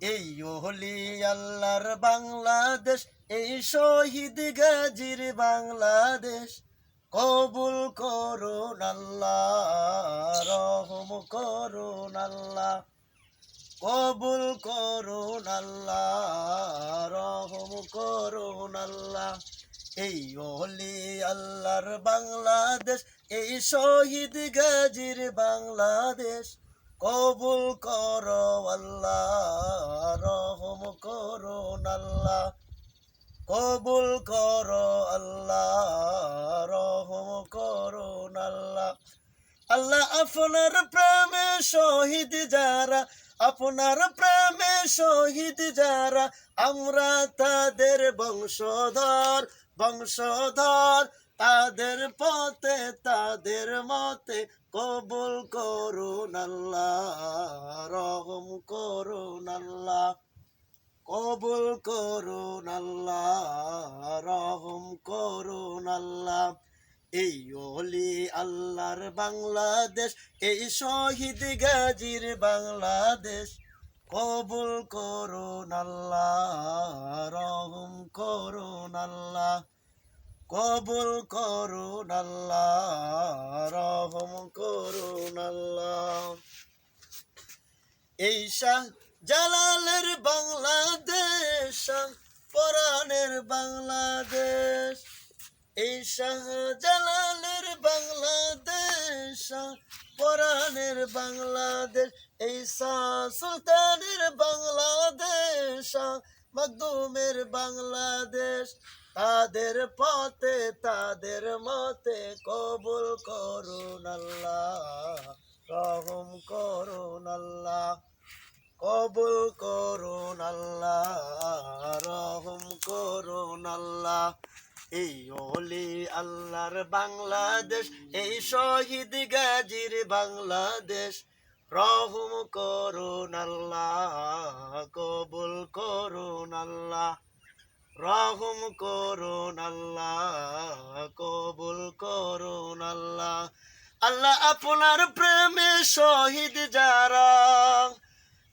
এই হলি আল্লাহর বাংলাদেশ, এই শহীদ গাজীর বাংলাদেশ। কবুল করুন আল্লাহ, রহম করুন আল্লাহ। কবুল করুন আল্লাহ, রহম করুন আল্লাহ। এই হলি আল্লাহর বাংলাদেশ, এই শহীদ গাজীর বাংলাদেশ। কবুল করো আল্লাহ, রহম করুন আল্লাহ। কবুল করো আল্লাহ, রহম করুন আল্লাহ। আল্লাহ আপনার প্রেমে শহীদ যারা, আপনার প্রেমে শহীদ যারা, আমরা তাদের বংশধর বংশধর। তাদের পথে তাদের মতে কবুল করুন আল্লাহ, রহম করুন আল্লাহ। কবুল করুন আল্লাহ, রহম করুন আল্লাহ। এই ওলি আল্লাহর বাংলাদেশ, এই শহীদ গাজীর বাংলাদেশ। কবুল করুন আল্লাহ, রহম করুন আল্লাহ। কবুল করুন আল্লাহ, রহম করুন আল্লাহ। এই শাহ জালালের বাংলাদেশ, পরাণের বাংলাদেশ। এই শাহ জালালের বাংলাদেশ, পরাণের বাংলাদেশ। এই শাহ সুলতানের বাংলাদেশ, মখদুমের বাংলাদেশ। তাদের পথে তাদের মতে কবুল করুন আল্লাহ, রহম করুন আল্লাহ। কবুল করুন আল্লাহ, রহম করুন আল্লাহ। এই ওলি আল্লাহর বাংলাদেশ, এই শহীদ গাজীর বাংলাদেশ। রহম করুন আল্লাহ, কবুল করুন আল্লাহ। রহম করুন আল্লাহ, কবুল করুন আল্লাহ। আল্লাহ আপনার প্রেমে শহীদ যারা,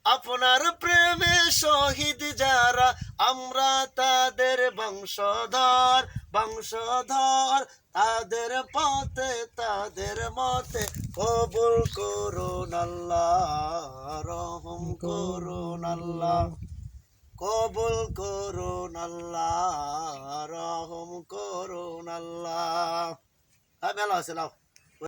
আপনার প্রেমে শহীদ যারা, আমরা তাদের বংশধর বংশধর। তাদের পথে তাদের মতে কবুল করুন আল্লাহ, রহম করুন আল্লাহ। কবুল করুন আল্লাহ, রহম করুন আল্লাহ। মেলা আছে লাও।